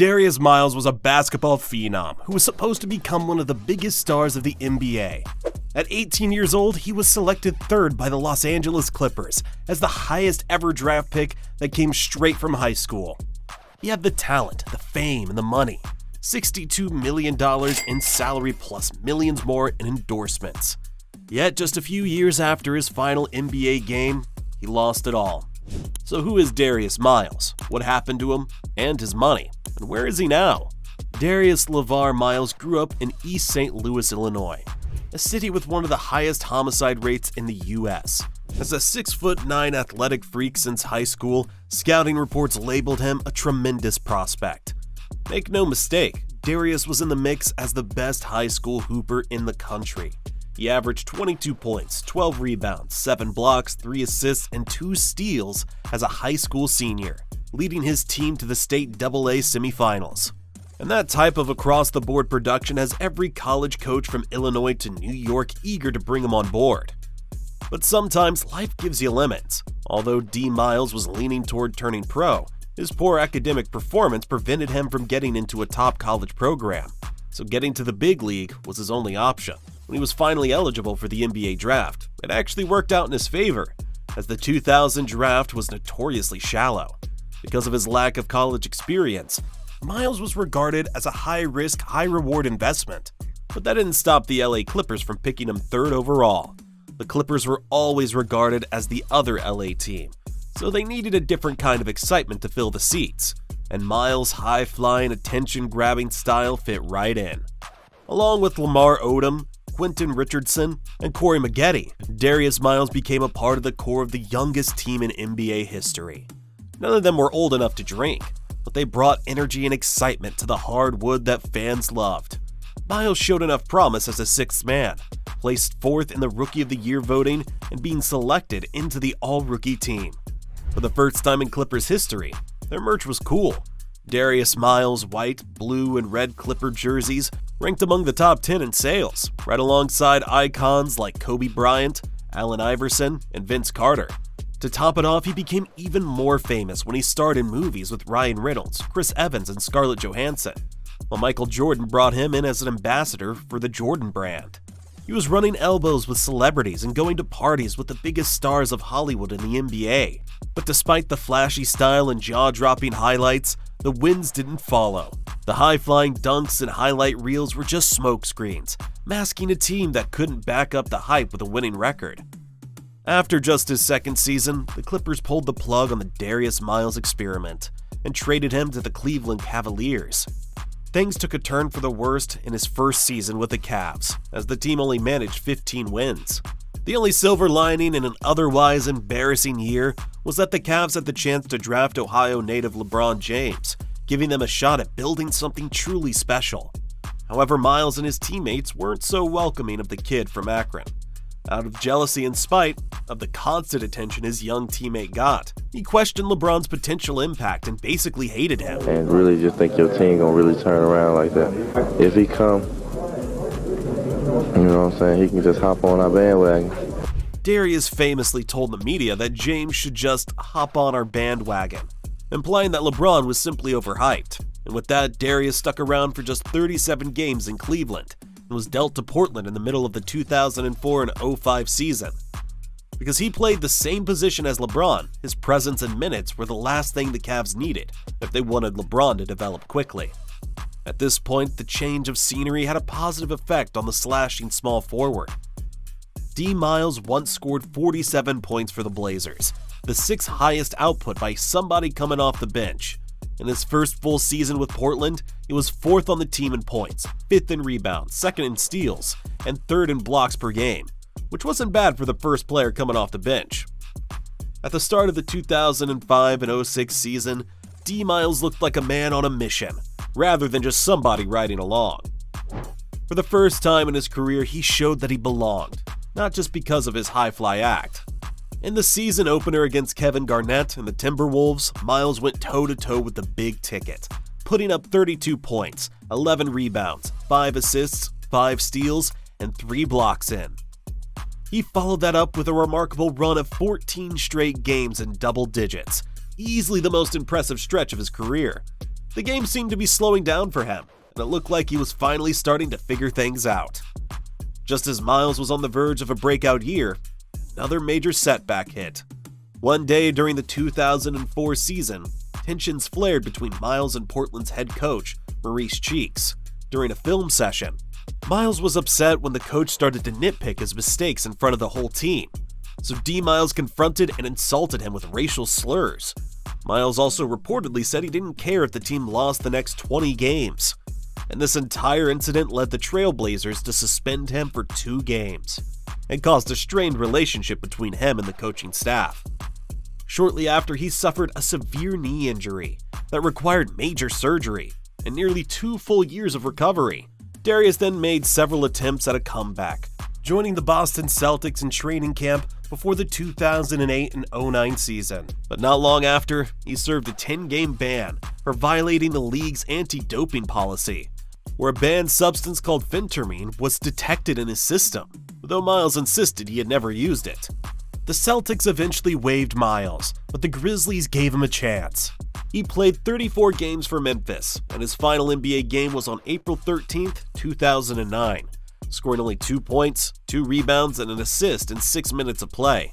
Darius Miles was a basketball phenom who was supposed to become one of the biggest stars of the NBA. At 18 years old, he was selected third by the Los Angeles Clippers as the highest ever draft pick that came straight from high school. He had the talent, the fame, and the money. $62 million in salary plus millions more in endorsements. Yet just a few years after his final NBA game, he lost it all. So who is Darius Miles? What happened to him? And his money? And where is he now? Darius LeVar Miles grew up in East St. Louis, Illinois, a city with one of the highest homicide rates in the US. As a 6'9" athletic freak since high school, scouting reports labeled him a tremendous prospect. Make no mistake, Darius was in the mix as the best high school hooper in the country. He averaged 22 points, 12 rebounds, 7 blocks, 3 assists, and 2 steals as a high school senior, leading his team to the state AA semifinals. And that type of across-the-board production has every college coach from Illinois to New York eager to bring him on board. But sometimes life gives you limits. Although D. Miles was leaning toward turning pro, his poor academic performance prevented him from getting into a top college program, so getting to the big league was his only option. When he was finally eligible for the NBA draft, it actually worked out in his favor, as the 2000 draft was notoriously shallow. Because of his lack of college experience, Miles was regarded as a high-risk, high-reward investment. But that didn't stop the LA Clippers from picking him third overall. The Clippers were always regarded as the other LA team, so they needed a different kind of excitement to fill the seats, and Miles' high-flying, attention-grabbing style fit right in. Along with Lamar Odom, Quentin Richardson, and Corey Maggette, Darius Miles became a part of the core of the youngest team in NBA history. None of them were old enough to drink, but they brought energy and excitement to the hardwood that fans loved. Miles showed enough promise as a sixth man, placed fourth in the Rookie of the Year voting, and being selected into the All-Rookie team. For the first time in Clippers history, their merch was cool. Darius Miles' white, blue, and red Clipper jerseys ranked among the top 10 in sales, right alongside icons like Kobe Bryant, Allen Iverson, and Vince Carter. To top it off, he became even more famous when he starred in movies with Ryan Reynolds, Chris Evans, and Scarlett Johansson, while Michael Jordan brought him in as an ambassador for the Jordan brand. He was running elbows with celebrities and going to parties with the biggest stars of Hollywood in the NBA. But despite the flashy style and jaw-dropping highlights, the wins didn't follow. The high-flying dunks and highlight reels were just smokescreens, masking a team that couldn't back up the hype with a winning record. After just his second season, the Clippers pulled the plug on the Darius Miles experiment and traded him to the Cleveland Cavaliers. Things took a turn for the worst in his first season with the Cavs, as the team only managed 15 wins. The only silver lining in an otherwise embarrassing year was that the Cavs had the chance to draft Ohio native LeBron James, giving them a shot at building something truly special. However, Miles and his teammates weren't so welcoming of the kid from Akron. Out of jealousy and spite of the constant attention his young teammate got, he questioned LeBron's potential impact and basically hated him. And really just think your team gonna really turn around like that. If he come, you know what I'm saying, he can just hop on our bandwagon. Darius famously told the media that James should just hop on our bandwagon, implying that LeBron was simply overhyped. And with that, Darius stuck around for just 37 games in Cleveland and was dealt to Portland in the middle of the 2004 and 05 season. Because he played the same position as LeBron, his presence and minutes were the last thing the Cavs needed if they wanted LeBron to develop quickly. At this point, the change of scenery had a positive effect on the slashing small forward. D. Miles once scored 47 points for the Blazers, the sixth highest output by somebody coming off the bench. In his first full season with Portland, he was fourth on the team in points, fifth in rebounds, second in steals, and third in blocks per game, which wasn't bad for the first player coming off the bench. At the start of the 2005 and 06 season, D. Miles looked like a man on a mission, rather than just somebody riding along. For the first time in his career, he showed that he belonged, not just because of his high-fly act. In the season opener against Kevin Garnett and the Timberwolves, Miles went toe-to-toe with the big ticket, putting up 32 points, 11 rebounds, 5 assists, 5 steals, and 3 blocks in. He followed that up with a remarkable run of 14 straight games in double digits, easily the most impressive stretch of his career, The game seemed to be slowing down for him, and it looked like he was finally starting to figure things out. Just as Miles was on the verge of a breakout year, another major setback hit. One day during the 2004 season, tensions flared between Miles and Portland's head coach, Maurice Cheeks, during a film session. Miles was upset when the coach started to nitpick his mistakes in front of the whole team, so Miles confronted and insulted him with racial slurs. Miles also reportedly said he didn't care if the team lost the next 20 games, and this entire incident led the Trailblazers to suspend him for 2 games and caused a strained relationship between him and the coaching staff. Shortly after, he suffered a severe knee injury that required major surgery and nearly 2 full years of recovery. Darius then made several attempts at a comeback, joining the Boston Celtics in training camp before the 2008 and 09 season. But not long after, he served a 10-game ban for violating the league's anti-doping policy, where a banned substance called phentermine was detected in his system, though Miles insisted he had never used it. The Celtics eventually waived Miles, but the Grizzlies gave him a chance. He played 34 games for Memphis, and his final NBA game was on April 13, 2009, scoring only 2 points, 2 rebounds, and an assist in 6 minutes of play.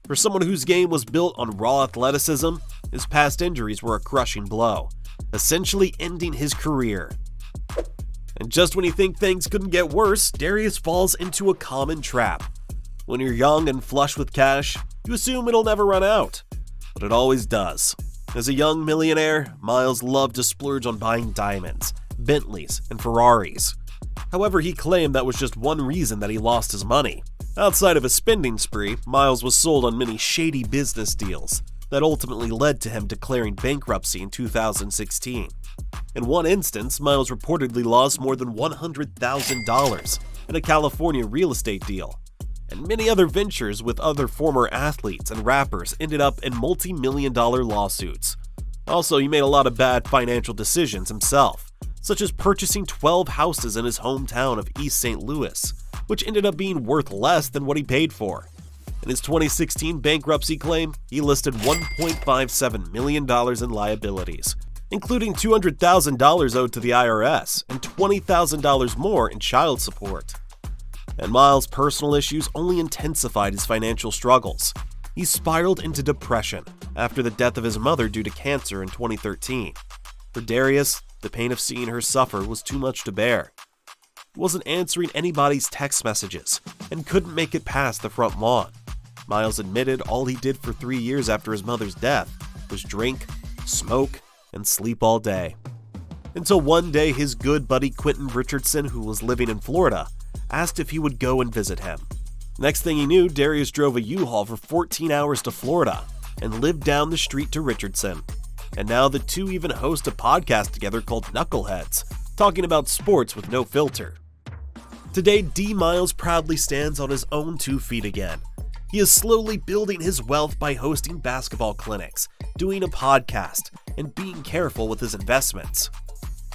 For someone whose game was built on raw athleticism, his past injuries were a crushing blow, essentially ending his career. And just when you think things couldn't get worse, Darius falls into a common trap. When you're young and flush with cash, you assume it'll never run out, but it always does. As a young millionaire, Miles loved to splurge on buying diamonds, Bentleys, and Ferraris. However, he claimed that was just one reason that he lost his money. Outside of a spending spree, Miles was sold on many shady business deals that ultimately led to him declaring bankruptcy in 2016. In one instance, Miles reportedly lost more than $100,000 in a California real estate deal, and many other ventures with other former athletes and rappers ended up in multi-million-dollar lawsuits. Also, he made a lot of bad financial decisions himself, such as purchasing 12 houses in his hometown of East St. Louis, which ended up being worth less than what he paid for. In his 2016 bankruptcy claim, he listed $1.57 million in liabilities, including $200,000 owed to the IRS and $20,000 more in child support. And Miles' personal issues only intensified his financial struggles. He spiraled into depression after the death of his mother due to cancer in 2013. For Darius, the pain of seeing her suffer was too much to bear. He wasn't answering anybody's text messages and couldn't make it past the front lawn. Miles admitted all he did for 3 years after his mother's death was drink, smoke, and sleep all day. Until one day his good buddy Quentin Richardson, who was living in Florida, asked if he would go and visit him. Next thing he knew, Darius drove a U-Haul for 14 hours to Florida and lived down the street to Richardson. And now the two even host a podcast together called Knuckleheads, talking about sports with no filter. Today, Miles proudly stands on his own 2 feet again. He is slowly building his wealth by hosting basketball clinics, doing a podcast, and being careful with his investments.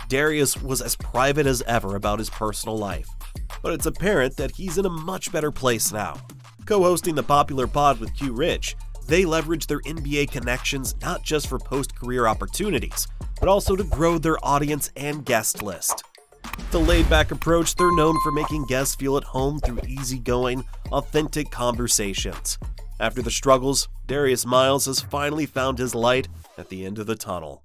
Darius was as private as ever about his personal life, but it's apparent that he's in a much better place now. Co-hosting the popular pod with Q Rich, they leverage their NBA connections not just for post-career opportunities, but also to grow their audience and guest list. With a laid-back approach, they're known for making guests feel at home through easygoing, authentic conversations. After the struggles, Darius Miles has finally found his light at the end of the tunnel.